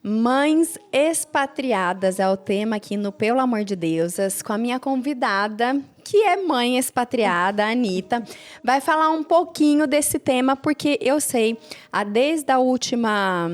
Mães expatriadas é o tema aqui no Pelo Amor de Deusas, com a minha convidada, que é mãe expatriada, a Anitta. Vai falar um pouquinho desse tema, porque eu sei, desde a última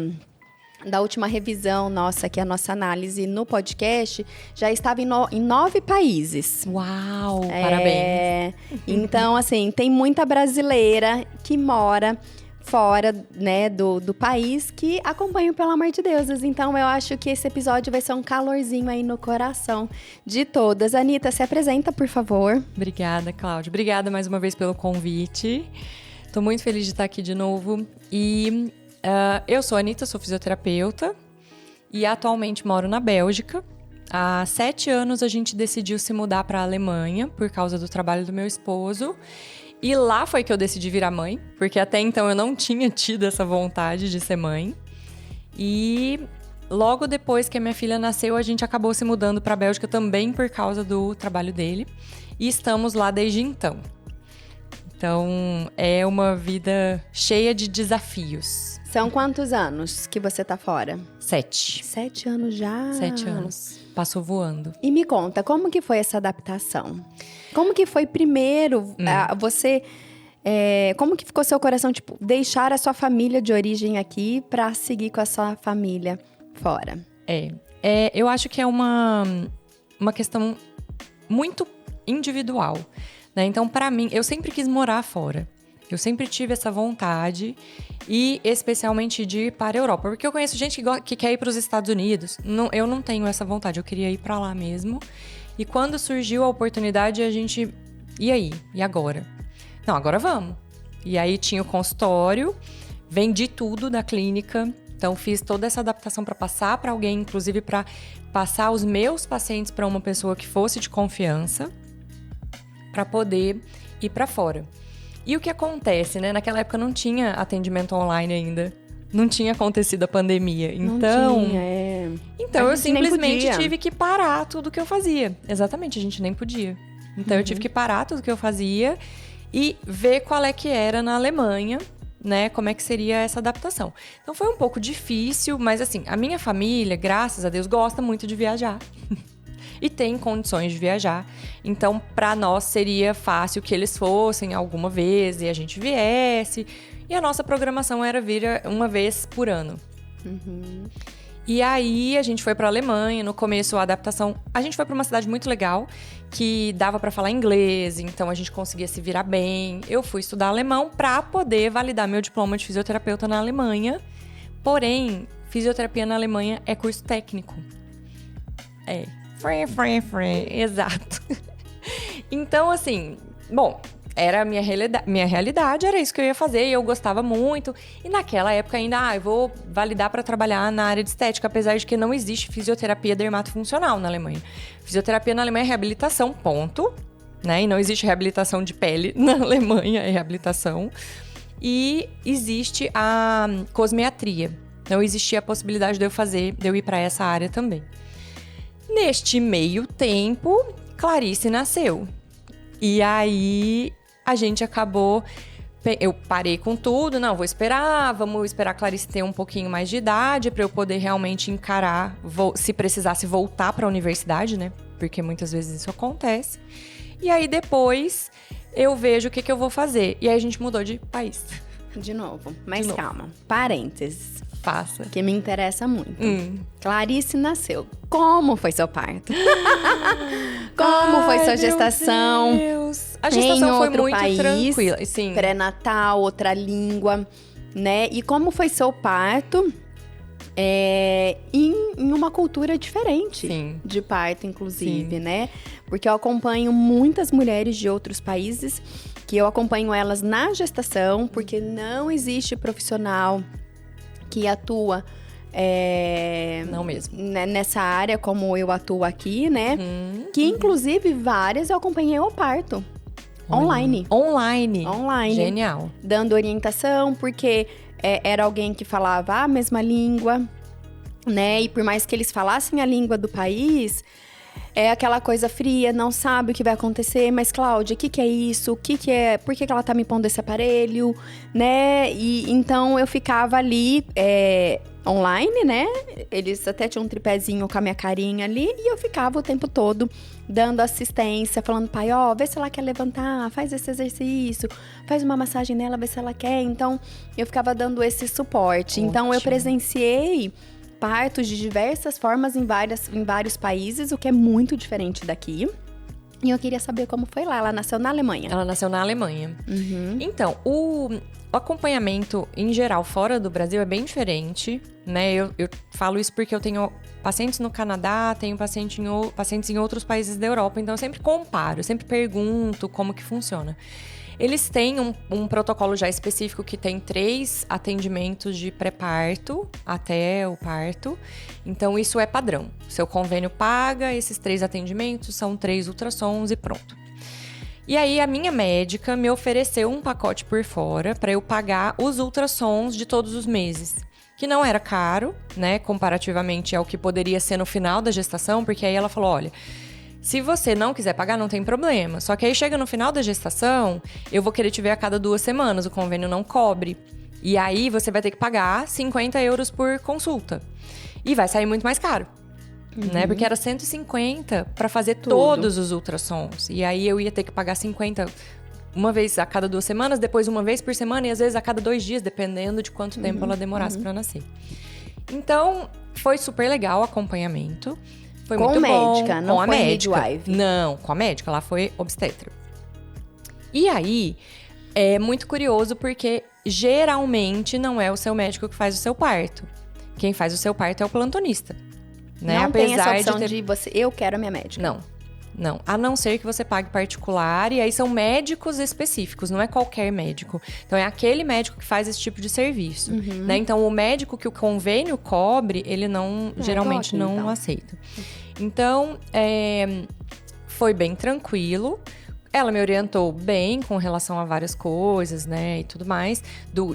revisão nossa, que é a nossa análise no podcast, já estava em 9 países. Uau, parabéns. Então, assim, tem muita brasileira que mora fora, né, do país, que acompanham Pelo Amor de Deusas. Então, eu acho que esse episódio vai ser um calorzinho aí no coração de todas. Anitta, se apresenta, por favor. Obrigada, Cláudia. Obrigada mais uma vez pelo convite. Tô muito feliz de estar aqui de novo. E eu sou a Anitta, sou fisioterapeuta e atualmente moro na Bélgica. Há 7 anos a gente decidiu se mudar para a Alemanha por causa do trabalho do meu esposo. E lá foi que eu decidi virar mãe, porque até então eu não tinha tido essa vontade de ser mãe. E logo depois que a minha filha nasceu, a gente acabou se mudando para a Bélgica também por causa do trabalho dele. E estamos lá desde então. Então, é uma vida cheia de desafios. São quantos anos que você tá fora? 7. 7 anos já? 7 anos. Passou voando. E me conta, como que foi essa adaptação? Como que foi primeiro você... como que ficou seu coração, tipo, deixar a sua família de origem aqui pra seguir com a sua família fora? Eu acho que é uma questão muito individual, né? Então, pra mim, eu sempre quis morar fora. Eu sempre tive essa vontade, e especialmente de ir para a Europa. Porque eu conheço gente que quer ir para os Estados Unidos. Eu não tenho essa vontade, eu queria ir para lá mesmo. E quando surgiu a oportunidade, a gente... E aí? E agora? Não, agora vamos. E aí tinha o consultório, vendi tudo da clínica. Então fiz toda essa adaptação para passar para alguém, inclusive para passar os meus pacientes para uma pessoa que fosse de confiança, para poder ir para fora. E o que acontece, né? Naquela época não tinha atendimento online ainda. Não tinha acontecido a pandemia. Então, então eu simplesmente tive que parar tudo que eu fazia. Exatamente, a gente nem podia. Então eu tive que parar tudo que eu fazia e ver qual é que era na Alemanha, né? Como é que seria essa adaptação. Então foi um pouco difícil, mas assim, a minha família, graças a Deus, gosta muito de viajar. E tem condições de viajar. Então, para nós, seria fácil que eles fossem alguma vez e a gente viesse. E a nossa programação era vir uma vez por ano. E aí, a gente foi para a Alemanha. No começo, a adaptação... A gente foi para uma cidade muito legal, que dava para falar inglês. Então, a gente conseguia se virar bem. Eu fui estudar alemão para poder validar meu diploma de fisioterapeuta na Alemanha. Porém, fisioterapia na Alemanha é curso técnico. Exato. Então, assim, bom, era a minha realidade, era isso que eu ia fazer e eu gostava muito. E naquela época ainda, eu vou validar para trabalhar na área de estética, apesar de que não existe fisioterapia dermatofuncional na Alemanha. Fisioterapia na Alemanha é reabilitação, ponto, né? E não existe reabilitação de pele na Alemanha, é reabilitação. E existe a cosmetria. Não existia a possibilidade de eu ir para essa área também. Neste meio tempo, Clarice nasceu. E aí, a gente acabou... Eu parei com tudo. Não, vamos esperar a Clarice ter um pouquinho mais de idade para eu poder realmente encarar, se precisasse voltar para a universidade, né? Porque muitas vezes isso acontece. E aí, depois, eu vejo o que eu vou fazer. E aí, a gente mudou de país. De novo, mas calma. Parênteses. Faça. Que me interessa muito. Clarice nasceu. Como foi seu parto? Como foi sua gestação? Meu Deus. A gestação foi muito tranquila. Sim. Pré-natal, outra língua, né? E como foi seu parto em uma cultura diferente. Sim. De parto, inclusive, né? Porque eu acompanho muitas mulheres de outros países, que eu acompanho elas na gestação, porque não existe profissional que atua não mesmo. Nessa área como eu atuo aqui, né? Que inclusive várias eu acompanhei ao parto. Online. Genial. Dando orientação, porque era alguém que falava a mesma língua, né? E por mais que eles falassem a língua do país, É aquela coisa fria, não sabe o que vai acontecer, mas Cláudia, o que é isso? Que é? Por que ela tá me pondo esse aparelho, né? E então eu ficava ali online, né? Eles até tinham um tripézinho com a minha carinha ali e eu ficava o tempo todo dando assistência, falando, pai, ó, vê se ela quer levantar, faz esse exercício, faz uma massagem nela, vê se ela quer. Então, eu ficava dando esse suporte. Ótimo. Então, eu presenciei partos de diversas formas em vários países, o que é muito diferente daqui. E eu queria saber como foi lá. Ela nasceu na Alemanha. Ela nasceu na Alemanha. Uhum. Então, o acompanhamento, em geral, fora do Brasil é bem diferente, né? Eu falo isso porque eu tenho pacientes no Canadá, tenho pacientes em outros países da Europa. Então, eu sempre comparo, eu sempre pergunto como que funciona. Eles têm um protocolo já específico que tem 3 atendimentos de pré-parto até o parto. Então, isso é padrão. Seu convênio paga esses 3 atendimentos, são 3 ultrassons e pronto. E aí, a minha médica me ofereceu um pacote por fora para eu pagar os ultrassons de todos os meses. Que não era caro, né? Comparativamente ao que poderia ser no final da gestação, porque aí ela falou, olha... Se você não quiser pagar, não tem problema. Só que aí chega no final da gestação, eu vou querer te ver a cada 2 semanas, o convênio não cobre. E aí você vai ter que pagar 50 euros por consulta. E vai sair muito mais caro, né? Porque era 150 para fazer todos os ultrassons. E aí eu ia ter que pagar 50 uma vez a cada 2 semanas, depois uma vez por semana e às vezes a cada 2 dias, dependendo de quanto tempo ela demorasse para nascer. Então, foi super legal o acompanhamento. Foi com muito médica, bom. não com a foi médica. midwife. Não, com a médica, ela foi obstetra. E aí, é muito curioso porque geralmente não é o seu médico que faz o seu parto. Quem faz o seu parto é o plantonista. Né? Não tem essa Apesar opção de você, eu quero a minha médica. Não. A não ser que você pague particular, e aí são médicos específicos, não é qualquer médico. Então, é aquele médico que faz esse tipo de serviço, né? Então, o médico que o convênio cobre, ele geralmente não então. aceita. Então, foi bem tranquilo. Ela me orientou bem com relação a várias coisas, né? E tudo mais,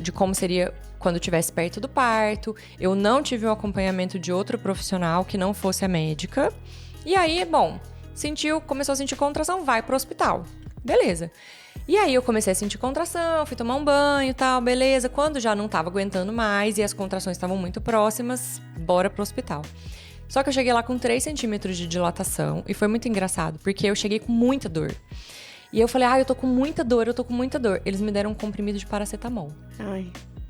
de como seria quando estivesse perto do parto. Eu não tive o acompanhamento de outro profissional que não fosse a médica. E aí, bom... começou a sentir contração, vai pro hospital. Beleza. E aí eu comecei a sentir contração, fui tomar um banho e tal, beleza. Quando já não tava aguentando mais e as contrações estavam muito próximas, bora pro hospital. Só que eu cheguei lá com 3 centímetros de dilatação e foi muito engraçado, porque eu cheguei com muita dor. E eu falei, eu tô com muita dor. Eles me deram um comprimido de paracetamol. Ai,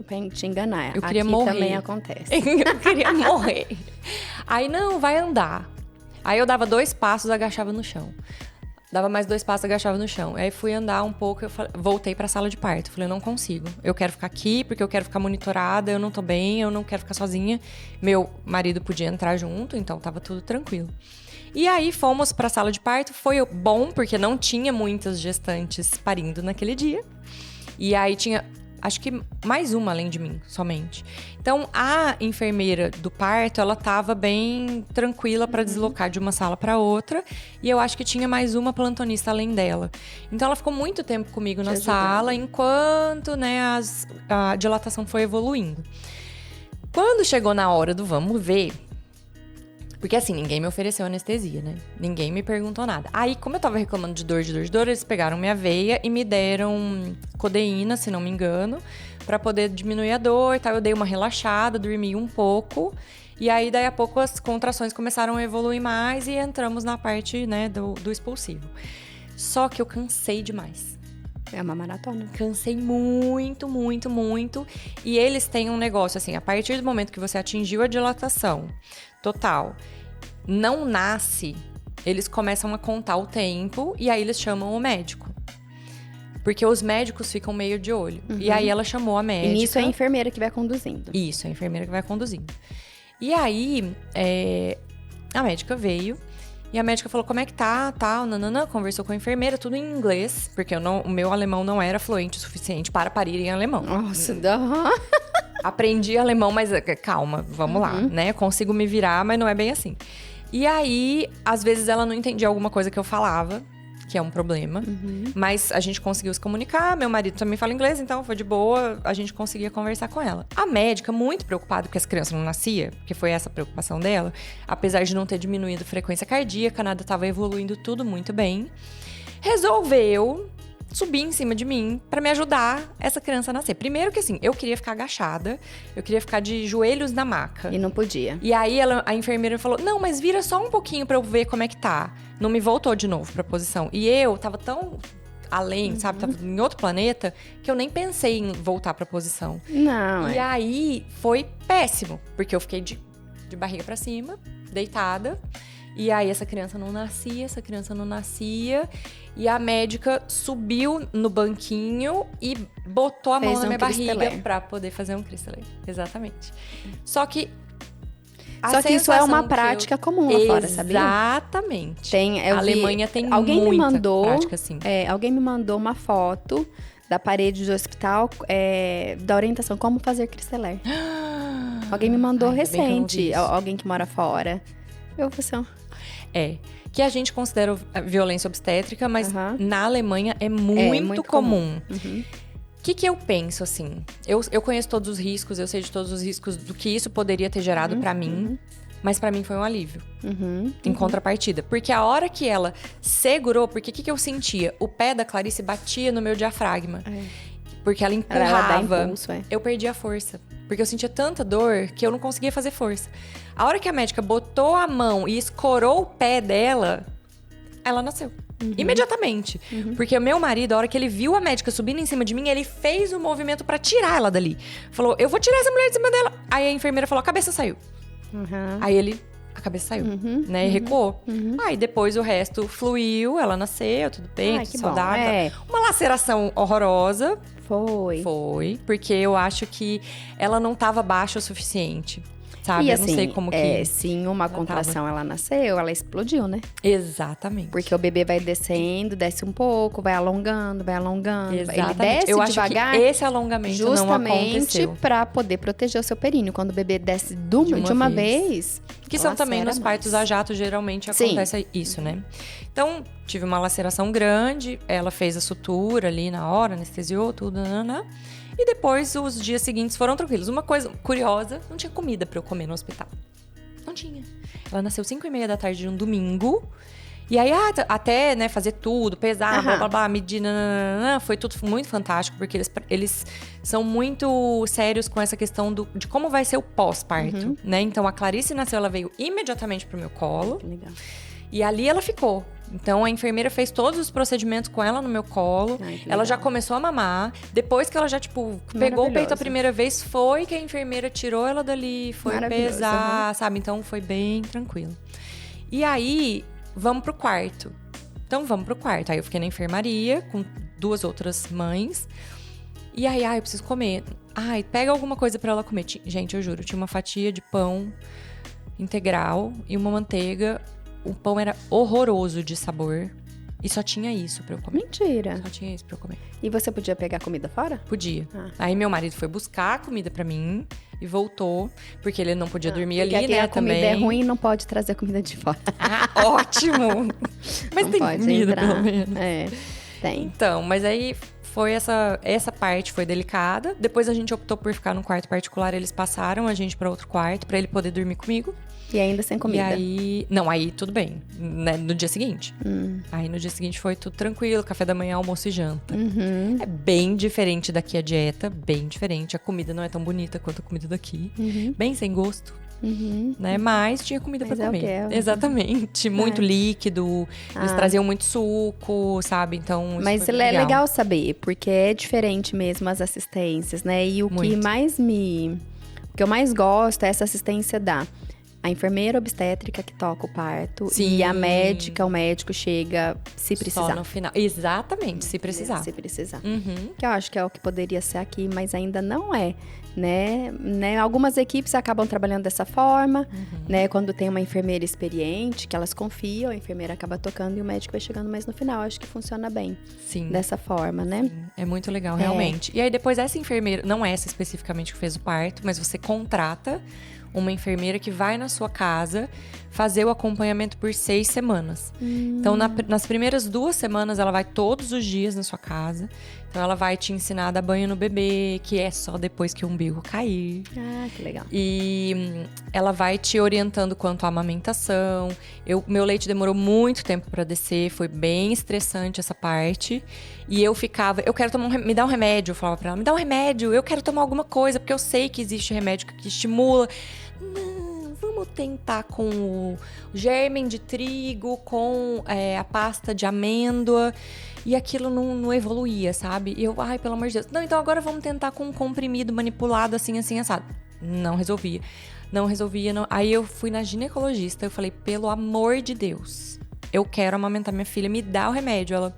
pra te enganar. Eu queria aqui morrer. também acontece. Eu queria morrer. Aí, não, vai andar. Aí eu dava 2 passos, agachava no chão. Dava mais 2 passos, agachava no chão. Aí fui andar um pouco, voltei pra sala de parto. Falei, não consigo. Eu quero ficar aqui, porque eu quero ficar monitorada, eu não tô bem, eu não quero ficar sozinha. Meu marido podia entrar junto, então tava tudo tranquilo. E aí fomos pra sala de parto. Foi bom, porque não tinha muitas gestantes parindo naquele dia. E aí tinha... acho que mais uma além de mim, somente. Então, a enfermeira do parto, ela tava bem tranquila para deslocar de uma sala para outra. E eu acho que tinha mais uma plantonista além dela. Então, ela ficou muito tempo comigo na sala, enquanto, né, a dilatação foi evoluindo. Quando chegou na hora do vamos ver... Porque assim, ninguém me ofereceu anestesia, né? Ninguém me perguntou nada. Aí, como eu tava reclamando de dor, eles pegaram minha veia e me deram codeína, se não me engano, pra poder diminuir a dor e tal. Eu dei uma relaxada, dormi um pouco. E aí, daí a pouco, as contrações começaram a evoluir mais e entramos na parte, né, do expulsivo. Só que eu cansei demais. É uma maratona. Cansei muito, muito, muito. E eles têm um negócio assim, a partir do momento que você atingiu a dilatação total, não nasce, eles começam a contar o tempo e aí eles chamam o médico. Porque os médicos ficam meio de olho. E aí ela chamou a médica. E nisso é a enfermeira que vai conduzindo. Isso, é a enfermeira que vai conduzindo. E aí, a médica veio e a médica falou como é que tá, tal, nananã, conversou com a enfermeira, tudo em inglês, porque o meu alemão não era fluente o suficiente para parir em alemão. Nossa, Aprendi alemão, mas calma, vamos lá, né? Consigo me virar, mas não é bem assim. E aí, às vezes ela não entendia alguma coisa que eu falava, que é um problema. Mas a gente conseguiu se comunicar, meu marido também fala inglês, então foi de boa, a gente conseguia conversar com ela. A médica, muito preocupada porque as crianças não nasciam, porque foi essa a preocupação dela, apesar de não ter diminuído a frequência cardíaca, nada estava evoluindo tudo muito bem, resolveu subir em cima de mim pra me ajudar essa criança a nascer. Primeiro que assim, eu queria ficar agachada, eu queria ficar de joelhos na maca. E não podia. E aí a enfermeira falou, não, mas vira só um pouquinho pra eu ver como é que tá. Não me voltou de novo pra posição. E eu tava tão além, sabe? Tava em outro planeta, que eu nem pensei em voltar pra posição. Não, E aí foi péssimo, porque eu fiquei de barriga pra cima, deitada. E aí essa criança não nascia. E a médica subiu no banquinho e botou a mão na minha barriga pra poder fazer um Cristeler. Exatamente. Só que isso é uma prática comum lá fora, sabia? Exatamente. A Alemanha tem alguém muita me mandou, prática assim. Alguém me mandou uma foto da parede do hospital da orientação como fazer Cristeler. Alguém me mandou recente, alguém que mora fora. Eu falei assim, que a gente considera violência obstétrica, mas na Alemanha é muito comum. O que eu penso, assim? Eu conheço todos os riscos, eu sei de todos os riscos do que isso poderia ter gerado pra mim. Mas pra mim foi um alívio. Em contrapartida. Porque a hora que ela segurou, porque o que eu sentia? O pé da Clarice batia no meu diafragma. Porque ela empurrava. Ela dá impulso, eu perdi a força. Porque eu sentia tanta dor que eu não conseguia fazer força. A hora que a médica botou a mão e escorou o pé dela, ela nasceu. Imediatamente. Porque o meu marido, a hora que ele viu a médica subindo em cima de mim, ele fez o movimento pra tirar ela dali. Falou, eu vou tirar essa mulher de cima dela. Aí a enfermeira falou, a cabeça saiu. Aí a cabeça saiu, né? E recuou. Aí depois o resto fluiu, ela nasceu, tudo bem, tudo saudável. Uma laceração horrorosa. Foi, porque eu acho que ela não tava baixa o suficiente. Sabe? E eu assim, não sei como que. Sim, uma contração ela nasceu, ela explodiu, né? Exatamente. Porque o bebê vai descendo, desce um pouco, vai alongando. Exatamente. Ele desce eu devagar. Acho que esse alongamento justamente não aconteceu. Pra poder proteger o seu períneo. Quando o bebê desce de uma vez. Que são também nos partos a jato, geralmente acontece isso, né? Então, tive uma laceração grande, ela fez a sutura ali na hora, anestesiou tudo, e depois os dias seguintes foram tranquilos. Uma coisa curiosa, não tinha comida pra eu comer no hospital. Não tinha. Ela nasceu 5:30 da tarde de um domingo. E aí, até, né, fazer tudo, pesar, blá, blá, blá, medir, foi tudo muito fantástico, porque eles são muito sérios com essa questão de como vai ser o pós-parto, né? Então, a Clarice nasceu, ela veio imediatamente pro meu colo. Que legal. E ali ela ficou. Então, a enfermeira fez todos os procedimentos com ela no meu colo. Ela já começou a mamar. Depois que ela já, pegou o peito a primeira vez, foi que a enfermeira tirou ela dali, foi pesar, sabe? Então, foi bem tranquilo. E aí, vamos pro quarto. Então, vamos pro quarto. Aí, eu fiquei na enfermaria com 2 outras mães. E aí, eu preciso comer. Pega alguma coisa pra ela comer. Gente, eu juro, tinha uma fatia de pão integral e uma manteiga. O pão era horroroso de sabor. E só tinha isso pra eu comer. Mentira. Só tinha isso pra eu comer. E você podia pegar comida fora? Podia. Aí meu marido foi buscar a comida pra mim e voltou. Porque ele não podia dormir ali, né? A comida é ruim e não pode trazer comida de fora. Ótimo! Mas não tem pode comida, entrar. pelo menos. Tem. Então, mas aí foi essa parte foi delicada. Depois a gente optou por ficar num quarto particular. Eles passaram a gente pra outro quarto pra ele poder dormir comigo. E ainda sem comida. E aí... Não, aí tudo bem. Né? No dia seguinte. Aí no dia seguinte foi tudo tranquilo. Café da manhã, almoço e janta. É bem diferente daqui a dieta. Bem diferente. A comida não é tão bonita quanto a comida daqui. Bem sem gosto. Né? Mas tinha comida pra comer. Exatamente. Muito líquido. Eles traziam muito suco, sabe? Então, isso mas foi é legal saber. Porque é diferente mesmo as assistências, né? E o que o que eu mais gosto é essa assistência a enfermeira obstétrica que toca o parto. Sim. E a médica, o médico chega se precisar. Só no final. Exatamente, se precisar. Se precisar. Que eu acho que é o que poderia ser aqui, mas ainda não é, né? Algumas equipes acabam trabalhando dessa forma, né? Quando tem uma enfermeira experiente, que elas confiam, a enfermeira acaba tocando e o médico vai chegando mais no final. Acho que funciona bem. Sim. Dessa forma, né? Sim. É muito legal, realmente. E aí depois essa enfermeira, não essa especificamente que fez o parto, mas você contrata uma enfermeira que vai na sua casa fazer o acompanhamento por 6 semanas. Então, nas primeiras 2 semanas, ela vai todos os dias na sua casa. Então, ela vai te ensinar a dar banho no bebê, que é só depois que o umbigo cair. Ah, que legal. E ela vai te orientando quanto à amamentação. Meu leite demorou muito tempo para descer, foi bem estressante essa parte. E eu ficava, eu quero tomar me dá um remédio, eu falava pra ela, me dá um remédio, eu quero tomar alguma coisa, porque eu sei que existe remédio que estimula. Não, vamos tentar com o germen de trigo, com a pasta de amêndoa. E aquilo não evoluía, sabe? E eu, ai, pelo amor de Deus. Não, então agora vamos tentar com um comprimido manipulado assim, assim, assado. Não resolvia. Não resolvia. Não. Aí eu fui na ginecologista, eu falei, pelo amor de Deus, eu quero amamentar minha filha, me dá o remédio. Ela,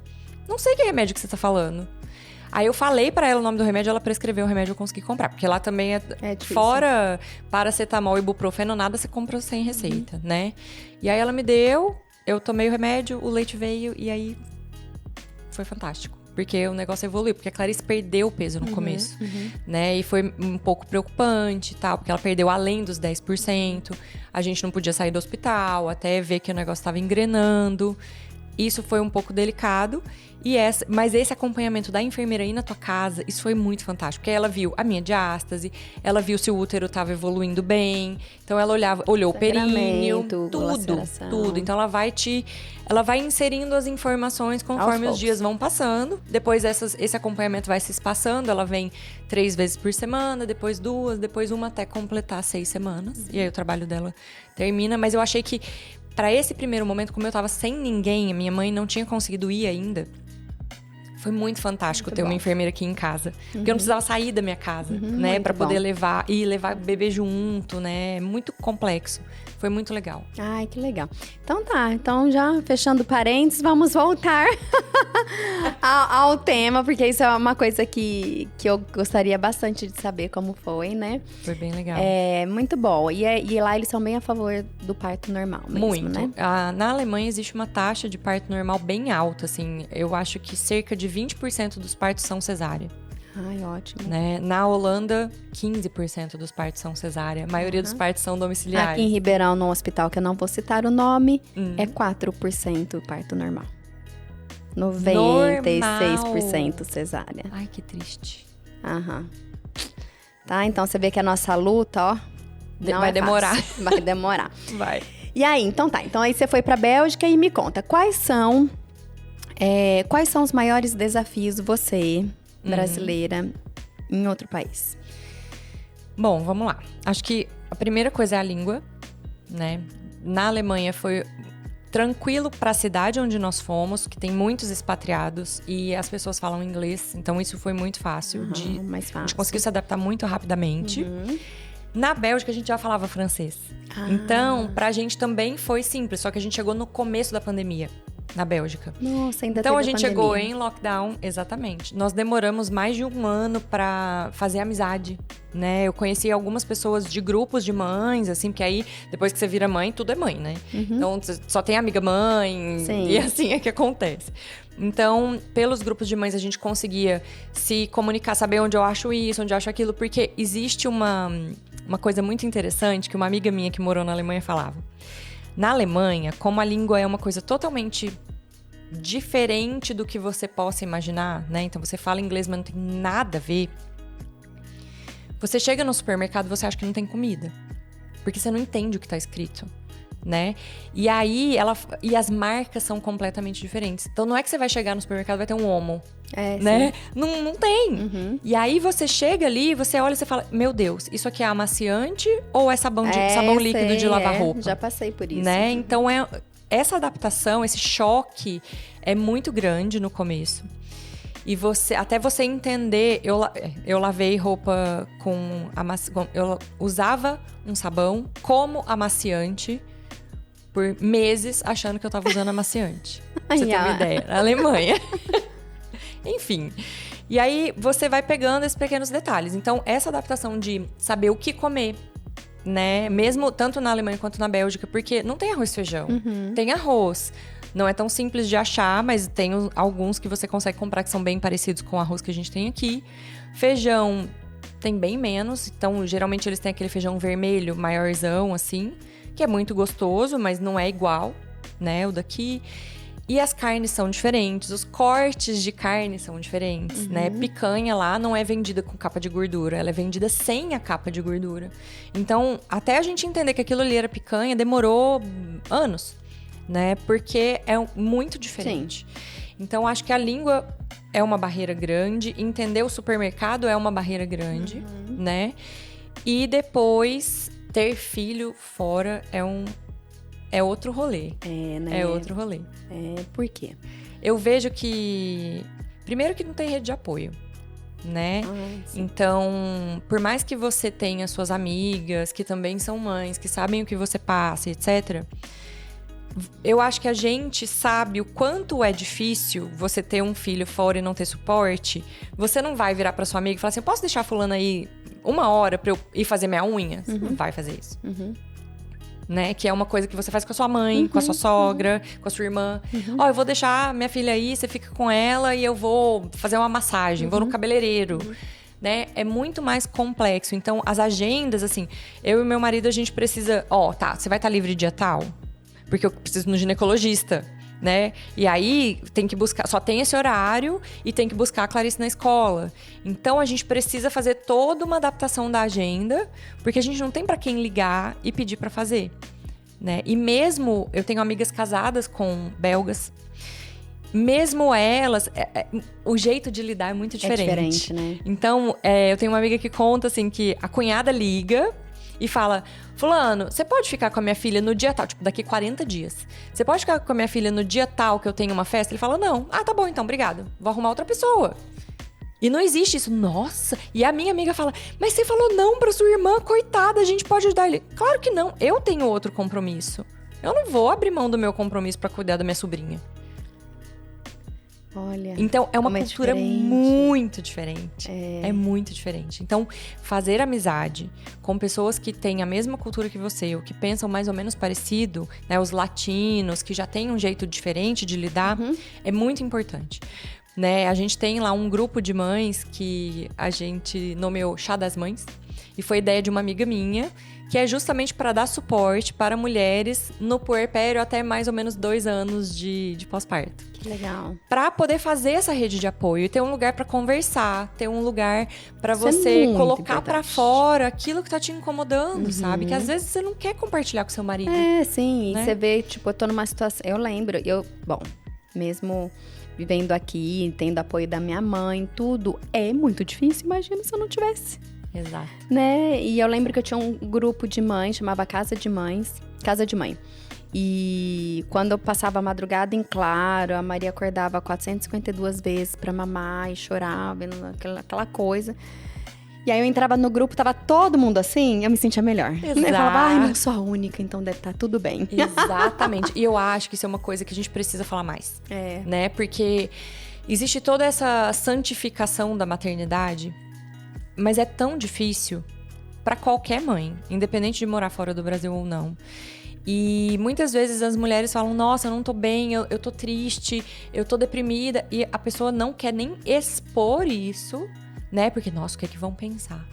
não sei que remédio que você tá falando. Aí eu falei pra ela o nome do remédio, ela prescreveu o remédio, eu consegui comprar. Porque lá também fora paracetamol e ibuprofeno, nada você compra sem receita, né? E aí ela me deu, eu tomei o remédio, o leite veio e aí foi fantástico. Porque o negócio evoluiu, porque a Clarice perdeu peso no começo, né? E foi um pouco preocupante e tal, porque ela perdeu além dos 10%. A gente não podia sair do hospital, até ver que o negócio estava engrenando. Isso foi um pouco delicado. Mas esse acompanhamento da enfermeira aí na tua casa, isso foi muito fantástico. Porque ela viu a minha diástase, ela viu se o útero estava evoluindo bem. Então ela olhou o períneo, tudo. Então ela vai inserindo as informações conforme os dias vão passando. Depois esse acompanhamento vai se espaçando. Ela vem 3 vezes por semana, depois 2, depois 1 até completar 6 semanas. E aí o trabalho dela termina. Mas eu achei que para esse primeiro momento, como eu tava sem ninguém, a minha mãe não tinha conseguido ir ainda, foi muito fantástico ter uma enfermeira aqui em casa. Porque eu não precisava sair da minha casa, né? Pra poder levar o bebê junto, né? Muito complexo. Foi muito legal. Ai, que legal. Então tá, então já fechando parênteses, vamos voltar ao tema, porque isso é uma coisa que eu gostaria bastante de saber como foi, né? Foi bem legal. É, muito bom. E lá eles são bem a favor do parto normal mesmo, muito, né? Na Alemanha existe uma taxa de parto normal bem alta, assim. Eu acho que cerca de 20% dos partos são cesárea. Ai, ótimo. Né? Na Holanda, 15% dos partos são cesárea. A maioria dos partos são domiciliares. Aqui em Ribeirão, num hospital que eu não vou citar o nome, é 4% parto normal. 96% cesárea. Ai, que triste. Aham. Tá, então você vê que a nossa luta, ó, vai demorar. Vai demorar. Vai. E aí, então tá. Então aí você foi pra Bélgica e me conta, quais são os maiores desafios você, brasileira, em outro país? Bom, vamos lá. Acho que a primeira coisa é a língua, né? Na Alemanha foi tranquilo para a cidade onde nós fomos, que tem muitos expatriados e as pessoas falam inglês, então isso foi muito fácil. Mais fácil. A gente conseguiu se adaptar muito rapidamente. Na Bélgica, a gente já falava francês. Então, pra gente também foi simples, só que a gente chegou no começo da pandemia. Na Bélgica. Nossa, ainda então teve a gente pandemia. chegou em lockdown, exatamente. Nós demoramos mais de 1 ano pra fazer amizade, né? Eu conheci algumas pessoas de grupos de mães, assim, porque aí, depois que você vira mãe, tudo é mãe, né? Então, só tem amiga mãe, e assim é que acontece. Então, pelos grupos de mães, a gente conseguia se comunicar, saber onde eu acho isso, onde eu acho aquilo, porque existe uma coisa muito interessante que uma amiga minha que morou na Alemanha falava. Na Alemanha, como a língua é uma coisa totalmente diferente do que você possa imaginar, né? Então, você fala inglês, mas não tem nada a ver. Você chega no supermercado e você acha que não tem comida. Porque você não entende o que tá escrito, né? E aí, as marcas são completamente diferentes. Então, não é que você vai chegar no supermercado e vai ter um Omo, né? Não tem. E aí, você chega ali, você olha e você fala, meu Deus, isso aqui é amaciante ou é sabão líquido de lavar roupa? Já passei por isso. Né? Então, essa adaptação, esse choque é muito grande no começo. E até você entender, eu lavei roupa eu usava um sabão como amaciante por meses achando que eu tava usando amaciante. Pra você ter uma ideia. Na Alemanha. Enfim. E aí, você vai pegando esses pequenos detalhes. Então, essa adaptação de saber o que comer, né? Mesmo tanto na Alemanha quanto na Bélgica, porque não tem arroz e feijão. Tem arroz. Não é tão simples de achar, mas tem alguns que você consegue comprar que são bem parecidos com o arroz que a gente tem aqui. Feijão tem bem menos. Então, geralmente, eles têm aquele feijão vermelho, maiorzão, assim, que é muito gostoso, mas não é igual, né, o daqui. E as carnes são diferentes, os cortes de carne são diferentes, né? Picanha lá não é vendida com capa de gordura, ela é vendida sem a capa de gordura. Então, até a gente entender que aquilo ali era picanha, demorou anos, né? Porque é muito diferente. Sim. Então, acho que a língua é uma barreira grande, entender o supermercado é uma barreira grande, né? E depois, ter filho fora é outro rolê. É, né? É outro rolê. Por quê? Eu vejo que... Primeiro que não tem rede de apoio, né? Então, por mais que você tenha suas amigas, que também são mães, que sabem o que você passa, etc. Eu acho que a gente sabe o quanto é difícil você ter um filho fora e não ter suporte. Você não vai virar pra sua amiga e falar assim, posso deixar a fulana aí 1 hora pra eu ir fazer minha unha? Você não vai fazer isso. Né? Que é uma coisa que você faz com a sua mãe, com a sua sogra, com a sua irmã. Eu vou deixar minha filha aí, você fica com ela e eu vou fazer uma massagem, vou no cabeleireiro. Né? É muito mais complexo. Então, as agendas, assim, eu e meu marido, a gente precisa... tá, você vai estar livre dia tal? Porque eu preciso ir no ginecologista, né? E aí, tem que buscar... Só tem esse horário e tem que buscar a Clarice na escola. Então, a gente precisa fazer toda uma adaptação da agenda, porque a gente não tem pra quem ligar e pedir pra fazer, né? E mesmo... Eu tenho amigas casadas com belgas. Mesmo elas... o jeito de lidar é muito diferente. É diferente, né? Então, eu tenho uma amiga que conta, assim, que a cunhada liga... E fala, fulano, você pode ficar com a minha filha no dia tal? Tipo, daqui 40 dias. Você pode ficar com a minha filha no dia tal que eu tenho uma festa? Ele fala, não. Tá bom então, obrigado. Vou arrumar outra pessoa. E não existe isso. Nossa! E a minha amiga fala, mas você falou não pra sua irmã, coitada, a gente pode ajudar ele. Claro que não, eu tenho outro compromisso. Eu não vou abrir mão do meu compromisso pra cuidar da minha sobrinha. Olha, então, é uma cultura muito diferente. É muito diferente. Então, fazer amizade com pessoas que têm a mesma cultura que você, ou que pensam mais ou menos parecido, né? Os latinos, que já têm um jeito diferente de lidar, é muito importante. Né? A gente tem lá um grupo de mães que a gente nomeou Chá das Mães. E foi ideia de uma amiga minha, que é justamente para dar suporte para mulheres no puerpério até mais ou menos 2 anos de pós-parto. Que legal. Para poder fazer essa rede de apoio e ter um lugar para conversar, ter um lugar para você colocar para fora aquilo que tá te incomodando, sabe? Que às vezes você não quer compartilhar com seu marido. Sim. Né? E você vê, tipo, eu tô numa situação... Eu lembro, mesmo vivendo aqui, tendo apoio da minha mãe, tudo, é muito difícil. Imagina se eu não tivesse. Exato. Né? E eu lembro que eu tinha um grupo de mães, chamava Casa de Mãe. E quando eu passava a madrugada em claro, a Maria acordava 452 vezes pra mamar e chorava, aquela coisa. E aí eu entrava no grupo, tava todo mundo assim, eu me sentia melhor. Exato. Eu falava, não sou a única, então deve estar tudo bem. Exatamente. E eu acho que isso é uma coisa que a gente precisa falar mais. Né? Porque existe toda essa santificação da maternidade, mas é tão difícil para qualquer mãe, independente de morar fora do Brasil ou não. E muitas vezes as mulheres falam, nossa, eu não tô bem, eu tô triste, eu tô deprimida. E a pessoa não quer nem expor isso, né? Porque, nossa, o que é que vão pensar?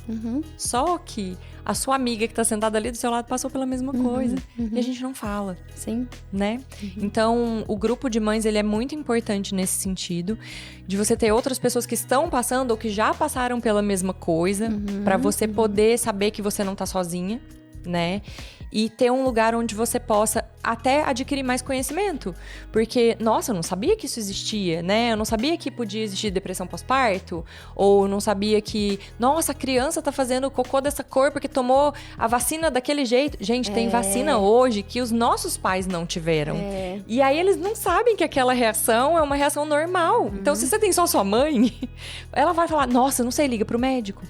Só que a sua amiga que tá sentada ali do seu lado passou pela mesma coisa. E a gente não fala. Sim. Né? Então, o grupo de mães, ele é muito importante nesse sentido. De você ter outras pessoas que estão passando ou que já passaram pela mesma coisa. Pra você poder saber que você não tá sozinha, né? E ter um lugar onde você possa até adquirir mais conhecimento. Porque, nossa, eu não sabia que isso existia, né? Eu não sabia que podia existir depressão pós-parto. Ou não sabia que, nossa, a criança tá fazendo cocô dessa cor porque tomou a vacina daquele jeito. Gente, tem vacina hoje que os nossos pais não tiveram. E aí eles não sabem que aquela reação é uma reação normal. Então, se você tem só sua mãe, ela vai falar, nossa, eu não sei, liga pro médico.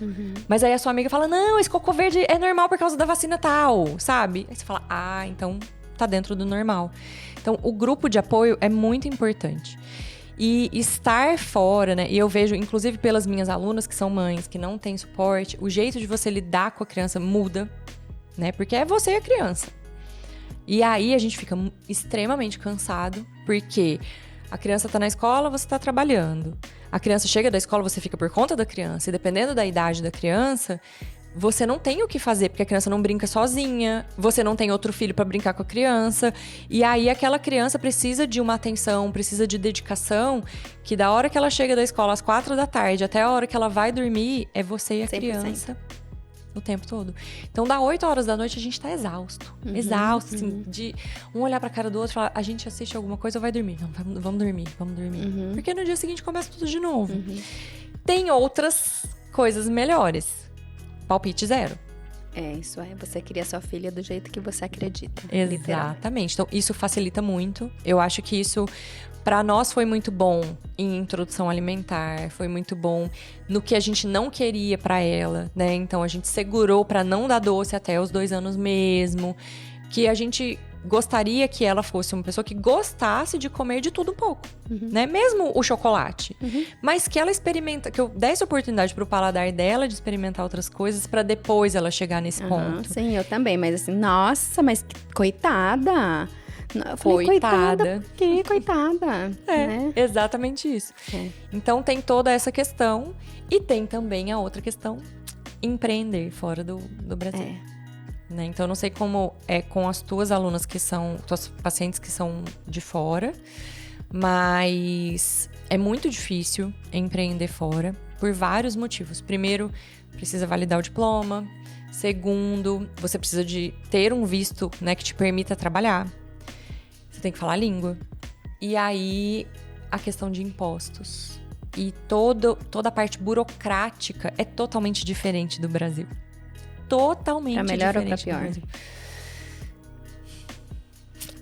Mas aí a sua amiga fala, não, esse cocô verde é normal por causa da vacina tal, sabe? Aí você fala, então tá dentro do normal. Então, o grupo de apoio é muito importante. E estar fora, né? E eu vejo, inclusive pelas minhas alunas que são mães, que não têm suporte, o jeito de você lidar com a criança muda, né? Porque é você e a criança. E aí a gente fica extremamente cansado, porque a criança tá na escola, você tá trabalhando. A criança chega da escola, você fica por conta da criança. E dependendo da idade da criança, você não tem o que fazer, porque a criança não brinca sozinha, você não tem outro filho para brincar com a criança, e aí aquela criança precisa de uma atenção, precisa de dedicação, que da hora que ela chega da escola às 4 da tarde até a hora que ela vai dormir, é você e a 100%. criança o tempo todo. Então, da 8 horas da noite, a gente tá exausto. Exausto, assim, de um olhar pra cara do outro e falar, a gente assiste alguma coisa ou vai dormir? Não, vamos dormir. Porque no dia seguinte começa tudo de novo. Tem outras coisas melhores. Palpite 0. Isso é. Você cria sua filha do jeito que você acredita. Exatamente. Então, isso facilita muito. Eu acho que isso, pra nós, foi muito bom em introdução alimentar. Foi muito bom no que a gente não queria pra ela, né? Então, a gente segurou pra não dar doce até os 2 anos mesmo. Que a gente gostaria que ela fosse uma pessoa que gostasse de comer de tudo um pouco, né? Mesmo o chocolate. Mas que ela que eu desse oportunidade pro paladar dela de experimentar outras coisas pra depois ela chegar nesse ponto. Sim, eu também. Mas assim, nossa, mas coitada. Eu falei, Coitada. Por quê? Coitada. Né? Exatamente isso. Então tem toda essa questão e tem também a outra questão, empreender fora do Brasil. Né? Então, eu não sei como é com as tuas alunas tuas pacientes que são de fora, mas é muito difícil empreender fora por vários motivos. Primeiro, precisa validar o diploma. Segundo, você precisa de ter um visto, né, que te permita trabalhar. Você tem que falar a língua. E aí, a questão de impostos. E toda a parte burocrática é totalmente diferente do Brasil. Totalmente pra melhor diferente ou pra pior? do Brasil.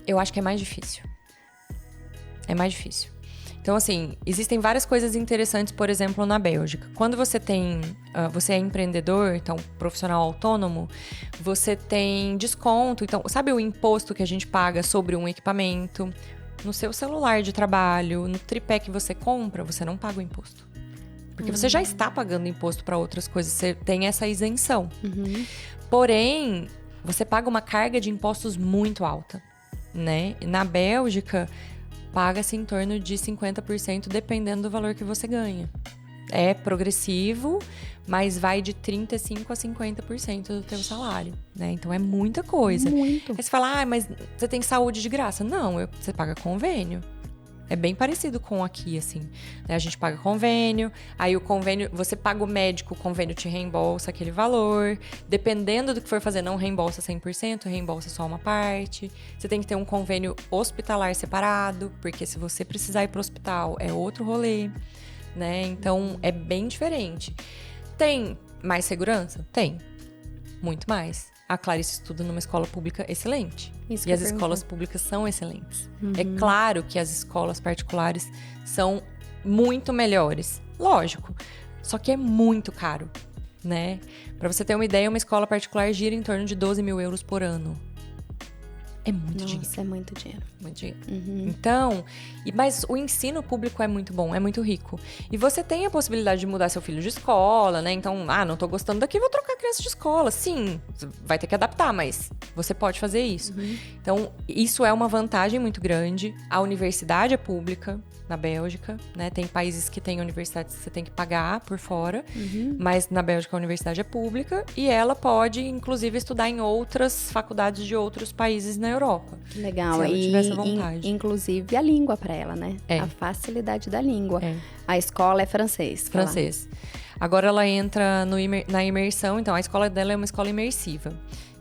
Eu acho que é mais difícil. É mais difícil. Então, assim, existem várias coisas interessantes, por exemplo, na Bélgica. Quando você você é empreendedor, então profissional autônomo, você tem desconto. Então, sabe o imposto que a gente paga sobre um equipamento? No seu celular de trabalho, no tripé que você compra, você não paga o imposto. Porque você já está pagando imposto para outras coisas, você tem essa isenção. Porém, você paga uma carga de impostos muito alta, né? Na Bélgica, paga-se em torno de 50% dependendo do valor que você ganha. É progressivo, mas vai de 35% a 50% do teu salário, né? Então, é muita coisa. Muito. Aí você fala, mas você tem saúde de graça. Não, você paga convênio. É bem parecido com aqui, assim. A gente paga convênio, aí o convênio, você paga o médico, o convênio te reembolsa aquele valor. Dependendo do que for fazer, não reembolsa 100%, reembolsa só uma parte. Você tem que ter um convênio hospitalar separado, porque se você precisar ir pro hospital, é outro rolê, né? Então, é bem diferente. Tem mais segurança? Tem. Muito mais. A Clarice estuda numa escola pública excelente. E as escolas públicas são excelentes. É claro que as escolas particulares são muito melhores. Lógico. Só que é muito caro, né? Pra você ter uma ideia, uma escola particular gira em torno de 12 mil euros por ano. É muito dinheiro. Nossa, é muito dinheiro. Muito dinheiro. Então, mas o ensino público é muito bom, é muito rico. E você tem a possibilidade de mudar seu filho de escola, né? Então, não tô gostando daqui, vou trocar a criança de escola. Sim, vai ter que adaptar, mas você pode fazer isso. Então, isso é uma vantagem muito grande. A universidade é pública na Bélgica, né? Tem países que têm universidades que você tem que pagar por fora, mas na Bélgica a universidade é pública e ela pode, inclusive, estudar em outras faculdades de outros países na Europa. Legal. Se ela tiver essa vontade. Inclusive a língua para ela, né? A facilidade da língua. A escola é francês. Francês. Agora ela entra na imersão, então a escola dela é uma escola imersiva.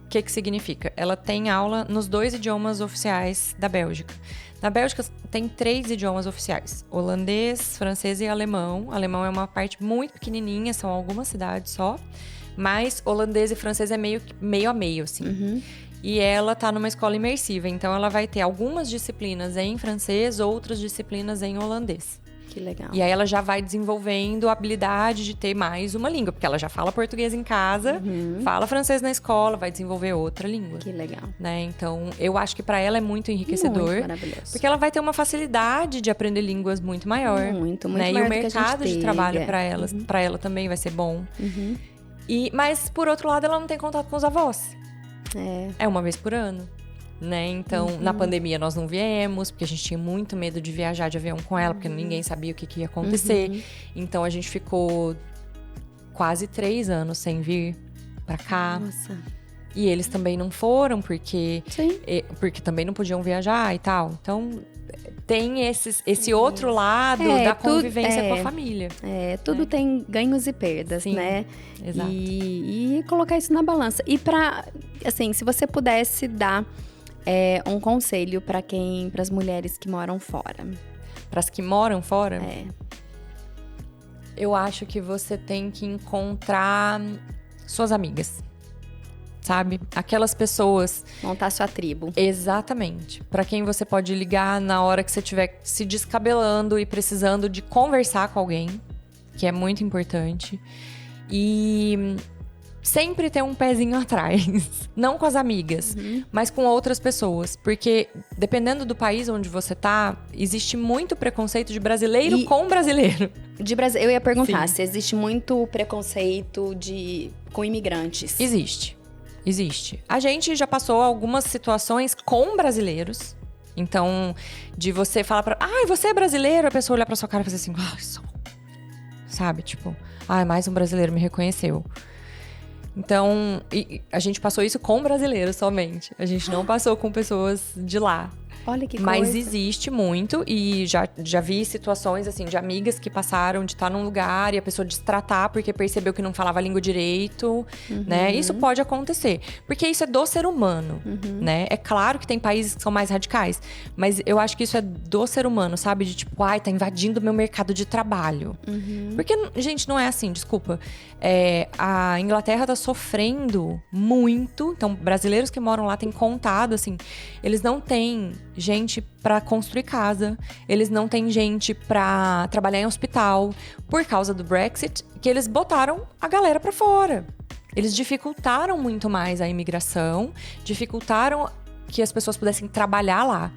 O que significa? Ela tem aula nos 2 idiomas oficiais da Bélgica. Na Bélgica tem 3 idiomas oficiais: holandês, francês e alemão. Alemão é uma parte muito pequenininha, são algumas cidades só. Mas holandês e francês é meio a meio, assim. E ela tá numa escola imersiva, então ela vai ter algumas disciplinas em francês, outras disciplinas em holandês. Que legal. E aí ela já vai desenvolvendo a habilidade de ter mais uma língua, porque ela já fala português em casa, fala francês na escola, vai desenvolver outra língua. Que legal. Né? Então, eu acho que para ela é muito enriquecedor. Muito maravilhoso. Porque ela vai ter uma facilidade de aprender línguas muito maior. Muito né? maior E o do que a gente mercado de tem, trabalho para ela também vai ser bom. Mas, por outro lado, ela não tem contato com os avós. É uma vez por ano. Né? Então, na pandemia nós não viemos, porque a gente tinha muito medo de viajar de avião com ela, porque ninguém sabia o que ia acontecer. Então, a gente ficou quase 3 anos sem vir pra cá. Nossa. E eles também não foram, porque Sim. também não podiam viajar e tal. Então, tem esse outro lado da convivência com a família. Tudo tem ganhos e perdas, Sim, né? exato. E colocar isso na balança. E assim, se você pudesse dar um conselho para as mulheres que moram fora. Para as que moram fora, eu acho que você tem que encontrar suas amigas. Sabe? Aquelas pessoas... Montar sua tribo. Exatamente. Pra quem você pode ligar na hora que você estiver se descabelando e precisando de conversar com alguém, que é muito importante. E sempre ter um pezinho atrás. Não com as amigas, mas com outras pessoas. Porque, dependendo do país onde você tá, existe muito preconceito de brasileiro com brasileiro. Eu ia perguntar Sim. se existe muito preconceito com imigrantes. Existe. A gente já passou algumas situações com brasileiros. Então, de você falar você é brasileiro? A pessoa olhar pra sua cara e fazer assim, sou. Sabe? Tipo, mais um brasileiro me reconheceu. Então, a gente passou isso com brasileiros somente. A gente não passou com pessoas de lá. Olha que coisa. Mas existe muito, e já vi situações, assim, de amigas que passaram de estar num lugar e a pessoa destratar porque percebeu que não falava a língua direito, né? Isso pode acontecer, porque isso é do ser humano, né? É claro que tem países que são mais radicais, mas eu acho que isso é do ser humano, sabe? De tipo, tá invadindo o meu mercado de trabalho. Porque, gente, não é assim, desculpa. A Inglaterra tá sofrendo muito, então brasileiros que moram lá têm contado, assim, eles não têm gente pra construir casa, eles não têm gente pra trabalhar em hospital, por causa do Brexit, que eles botaram a galera pra fora. Eles dificultaram muito mais a imigração, dificultaram que as pessoas pudessem trabalhar lá.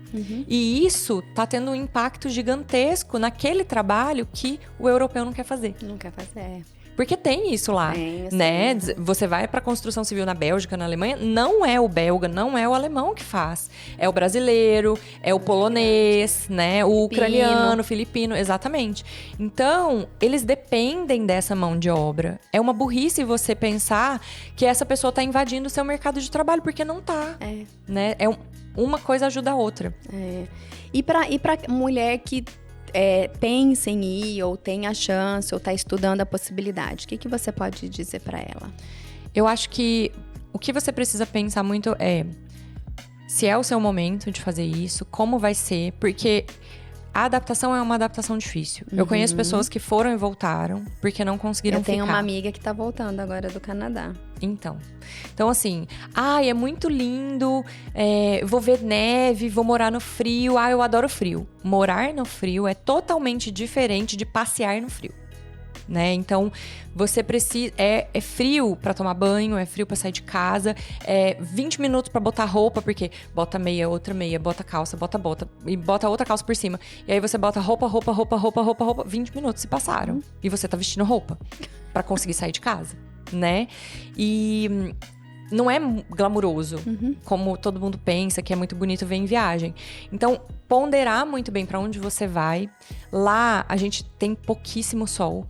E isso tá tendo um impacto gigantesco naquele trabalho que o europeu não quer fazer. Não quer fazer. Porque tem isso lá, assim, né? Você vai pra construção civil na Bélgica, na Alemanha, não é o belga, não é o alemão que faz. É o brasileiro, é o polonês, né? O ucraniano, o filipino, exatamente. Então, eles dependem dessa mão de obra. É uma burrice você pensar que essa pessoa tá invadindo o seu mercado de trabalho, porque não tá. Né? Uma coisa ajuda a outra. E pra mulher que pensa em ir, ou tem a chance, ou tá estudando a possibilidade, o que você pode dizer pra ela? Eu acho que o que você precisa pensar muito é se é o seu momento de fazer isso, como vai ser, porque a adaptação é uma adaptação difícil. Eu conheço pessoas que foram e voltaram porque não conseguiram ficar. Eu tenho uma amiga que tá voltando agora do Canadá. Então assim, é muito lindo, vou ver neve, vou morar no frio, eu adoro frio. Morar no frio é totalmente diferente de passear no frio, né? Então, você precisa... É frio pra tomar banho, é frio pra sair de casa, 20 minutos pra botar roupa, porque bota meia, outra meia, bota calça, bota bota, e bota outra calça por cima. E aí você bota roupa, 20 minutos se passaram. E você tá vestindo roupa pra conseguir sair de casa, né? E não é glamuroso, como todo mundo pensa, que é muito bonito ver em viagem. Então, ponderar muito bem pra onde você vai. Lá, a gente tem pouquíssimo sol,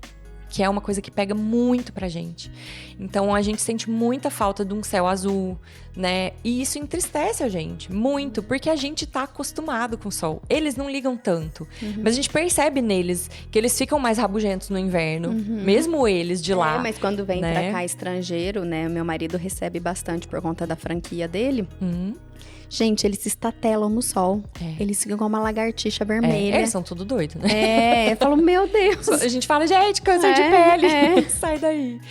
que é uma coisa que pega muito pra gente. Então, a gente sente muita falta de um céu azul, né? E isso entristece a gente muito, porque a gente tá acostumado com o sol. Eles não ligam tanto, mas a gente percebe neles que eles ficam mais rabugentos no inverno, mesmo eles de lá. Mas quando vem né? pra cá estrangeiro, né? Meu marido recebe bastante por conta da franquia dele. Gente, eles se estatelam no sol. Eles ficam com uma lagartixa vermelha. Eles são tudo doido, né? Eu falo, meu Deus. A gente fala, gente, câncer de pele. Sai daí.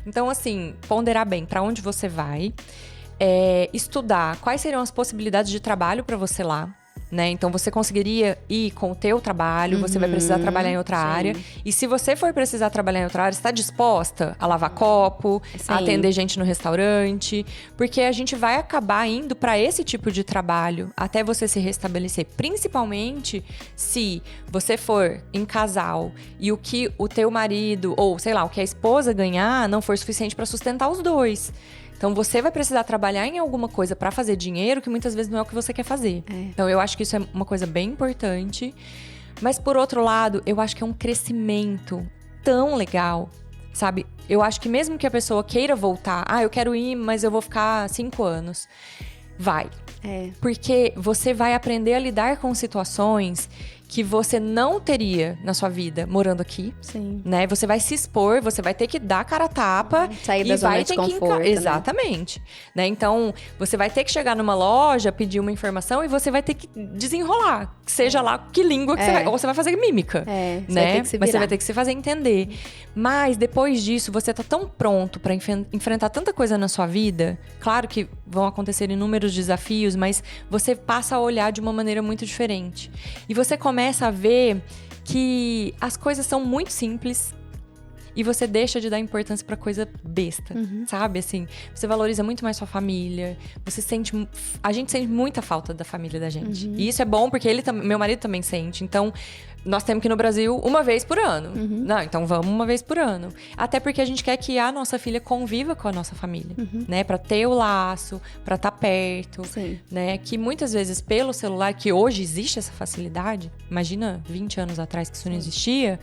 Então, assim, ponderar bem pra onde você vai. Estudar quais seriam as possibilidades de trabalho pra você lá. Né? Então, você conseguiria ir com o teu trabalho, você vai precisar trabalhar em outra área. E se você for precisar trabalhar em outra área, você está disposta a lavar copo, a atender gente no restaurante? Porque a gente vai acabar indo para esse tipo de trabalho até você se restabelecer. Principalmente se você for em casal e o que o teu marido, ou sei lá, o que a esposa ganhar não for suficiente para sustentar os dois. Então, você vai precisar trabalhar em alguma coisa para fazer dinheiro que muitas vezes não é o que você quer fazer. Então, eu acho que isso é uma coisa bem importante. Mas, por outro lado, eu acho que é um crescimento tão legal sabe? Eu acho que mesmo que a pessoa queira voltar, eu quero ir, mas eu vou ficar 5 anos. Vai. Porque você vai aprender a lidar com situações que você não teria na sua vida morando aqui. Sim. Né? Você vai se expor, você vai ter que dar cara a tapa. Sair da zona de conforto, né? Exatamente. Né? Então, você vai ter que chegar numa loja, pedir uma informação e você vai ter que desenrolar. Seja lá que língua que você vai... Ou você vai fazer mímica. Você né? vai ter que se virar. Mas você vai ter que se fazer entender. Mas, depois disso, você tá tão pronto pra enfrentar tanta coisa na sua vida. Claro que vão acontecer inúmeros desafios, mas você passa a olhar de uma maneira muito diferente. E você começa a ver que as coisas são muito simples e você deixa de dar importância pra coisa besta, sabe? Assim, você valoriza muito mais sua família, a gente sente muita falta da família da gente. E isso é bom porque meu marido também sente. Então, nós temos que ir no Brasil uma vez por ano. Não, então vamos uma vez por ano. Até porque a gente quer que a nossa filha conviva com a nossa família, né? Pra ter o laço, pra estar perto, né? Que muitas vezes pelo celular, que hoje existe essa facilidade, imagina 20 anos atrás que isso não existia,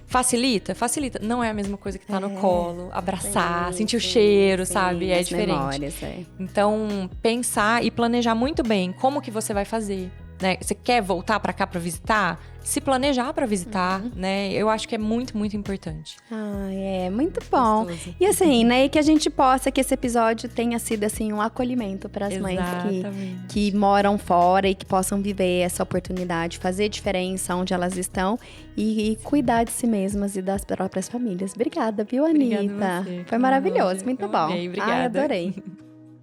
facilita? Não é a mesma coisa que tá no colo, abraçar, sentir o cheiro, sabe? É diferente. Memórias, Então, pensar e planejar muito bem como que você vai fazer. Né? Você quer voltar pra cá pra visitar? Se planejar pra visitar, né? Eu acho que é muito, muito importante. Muito bom. Gostoso. E assim, né? E que a gente possa, que esse episódio tenha sido, assim, um acolhimento para as mães que moram fora e que possam viver essa oportunidade, fazer diferença onde elas estão e cuidar de si mesmas e das próprias famílias. Obrigada, viu, Anitta? Obrigada a você. Foi maravilhoso, muito bom. Amei, obrigada. Adorei.